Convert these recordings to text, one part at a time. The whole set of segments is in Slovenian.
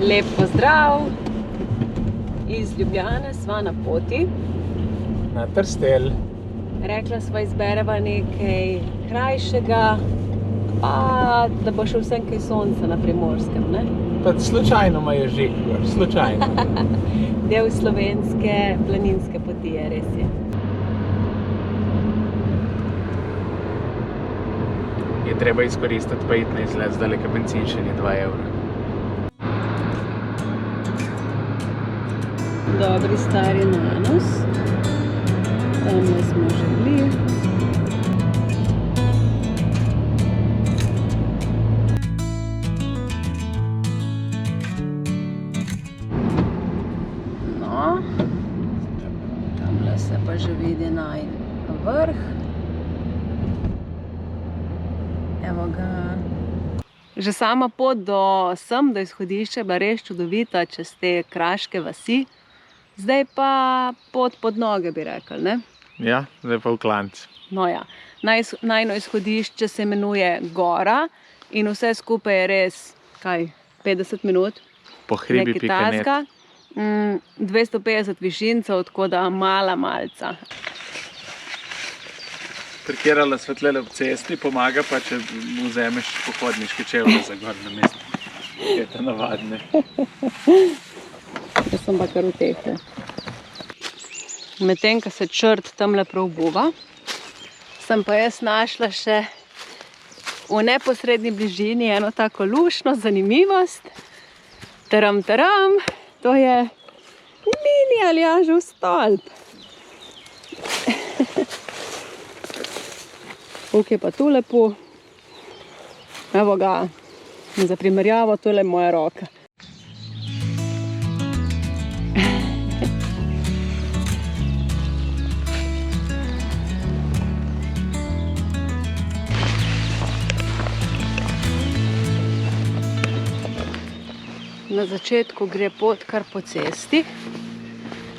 Lep pozdrav! Iz Ljubljane sva na poti. Na Trstelj. Rekla sva, izbereva nekaj krajšega, pa da bo še vsem kaj sonca na Primorskem, ne? Pa slučajno ma je že, slučajno. Del slovenske planinske poti je, res je. Je treba izkoristiti pa iti na izlet, zdaj ka bencin še ni 2 evra. Dobri stari Nanos. Tamle smo že bili. No, tamle se pa že vidi najin vrh. Evo ga. Že sama pot do izhodišča je bila res čudovita čez te kraške vasi. Zdaj pa pot pod noge, bi rekli, ne? Ja, zdaj pa v klanc. No ja, najino izhodišče se imenuje Gora in vse skupaj je res, 50 minut? Po hribi.net. 250 višincev, tako da malca. Parkirala sva tlele ob cesti, pomaga pa, če vzameš pohodniške čevlje za gor na mesto. Je to navadne. Jaz sem pa kar v tehle. Medtem, ko se črt tamle preobuva, sem pa jaz našla še v neposredni bližini eno tako luštno zanimivost. Taram, to je mini Aljažev stolp. Tukaj je pa tu lepo. Evo ga, za primerjavo, tole je moja roka. Na začetku gre pot kar po cesti.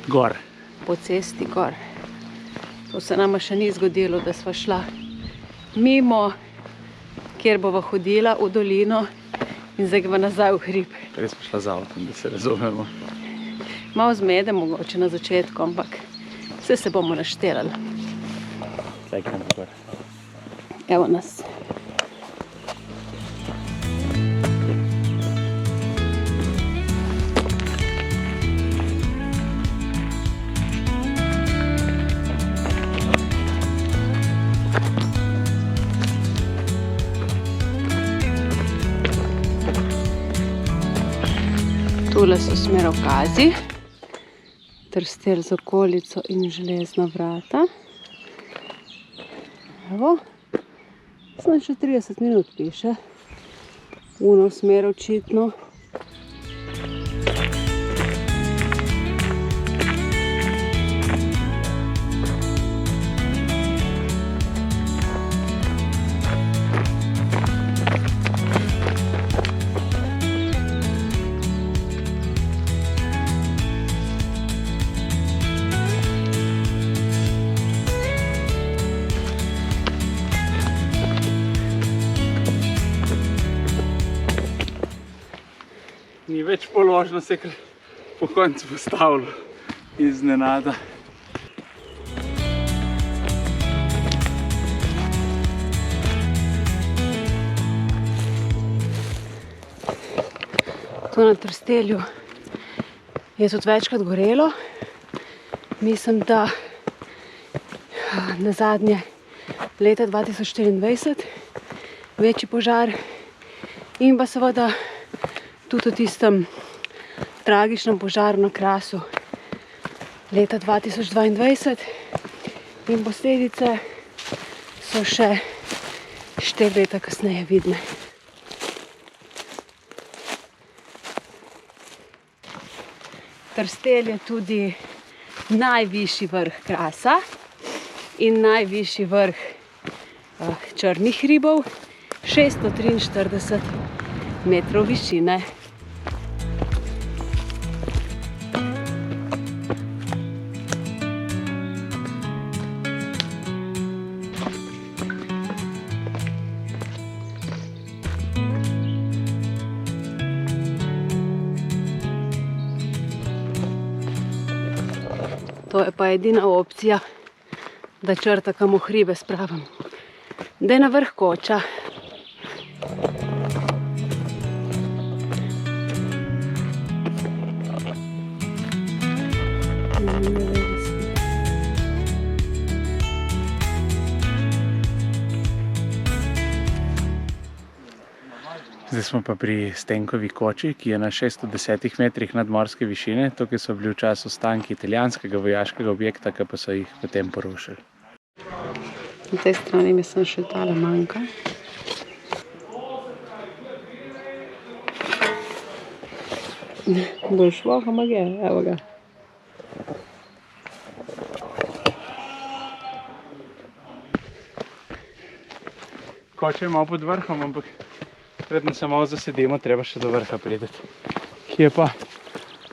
Gor. Po cesti gor. To se nama še ni zgodilo, da sva šla mimo, kjer bova hodila v dolino in zdaj greva nazaj v hrib. Res smo šla z avtom, da se razumemo. Malo zmede mogoče na začetku, ampak vse se bomo naštelali. Zdaj gremo gor. Evo nas. Tule so smerokazi, Trstelj z okolico in železna vrata. Evo, sem še 30 minut piše. Uno smer očitno. Ni več položno se kar po koncu postavilo iznenada. Tu na Trstelju je tudi večkrat gorelo. Mislim, da nazadnje leta 2024 večji požar in pa seveda tudi v tistem tragičnem požaru na Krasu leta 2022 in posledice so še 4 leta kasneje vidne. Trstelj je tudi najvišji vrh Krasa in najvišji vrh Črnih hribov, 643 metrov višine. To je pa edina opcija, da črtakamo hribe spravim. Da je na vrh Koča. Zdaj smo pa pri Stenkovi koči, ki je na 610 metrih nadmorske višine. Tukaj so bili včasih ostanki italijanskega vojaškega objekta, ki pa so jih potem porušili. Na tej strani mi sem še tale manjka. Bolj šlo, ampak je, evo ga. Koča je malo pod vrhom, ampak predno se malo zasedimo, treba še do vrha prideti. Ki je pa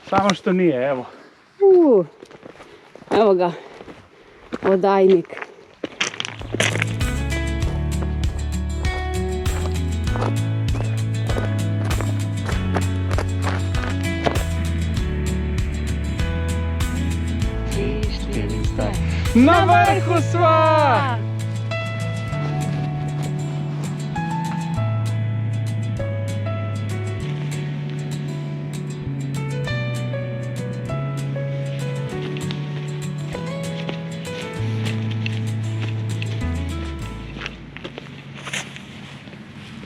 samo što nije, evo. Evo ga, oddajnik. Na vrhu sva!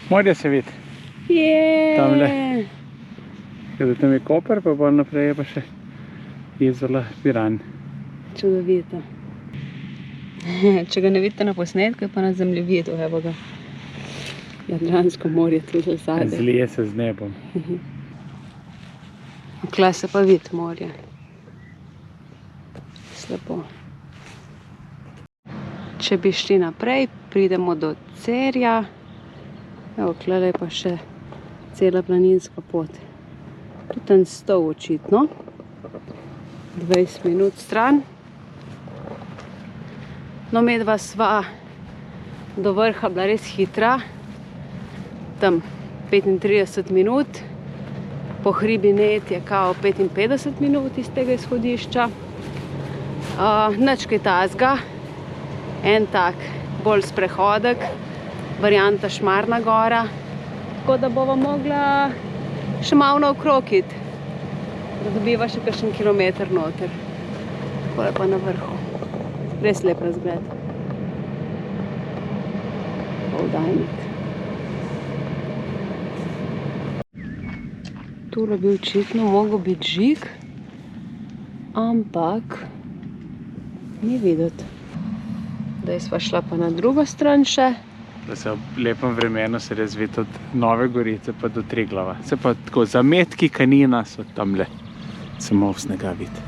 Morje se vidi. Tamle. Kada tam je Koper, pa bolj naprej je pa še Izola Piran. Čudovito. Če ga ne vidite na posnetku, je pa na zemljevidu, evo ga. Jadransko morje tudi zadaj. Zlije se z nebom. Tukaj se pa vidi morje. Slepo. Če bi šli naprej, pridemo do Cerja. Evo, tukaj je pa še cela planinska pot. Tudi ten stol očitno. 20 minut stran. No, medva sva do vrha bila res hitra. Tam 35 minut. Po hribi Net je kao 55 minut iz tega izhodišča. Nič kaj tazga. En tak bolj sprehodek. Varianta Šmarna gora. Tako da bova mogla še malo naokrog iti. Da dobiva še kakšen kilometer noter. Tako je pa na vrhu. Res lep razgled. Oddajnik. Tule bi očitno mogel biti žig, ampak ni videti. Zdaj sva šla pa na drugo stran še. Da se ob lepem vremenu se res vidi od Nove Gorice pa do Triglava. Se pa tako zametki Kanina so tamle. Samo v snega vidi.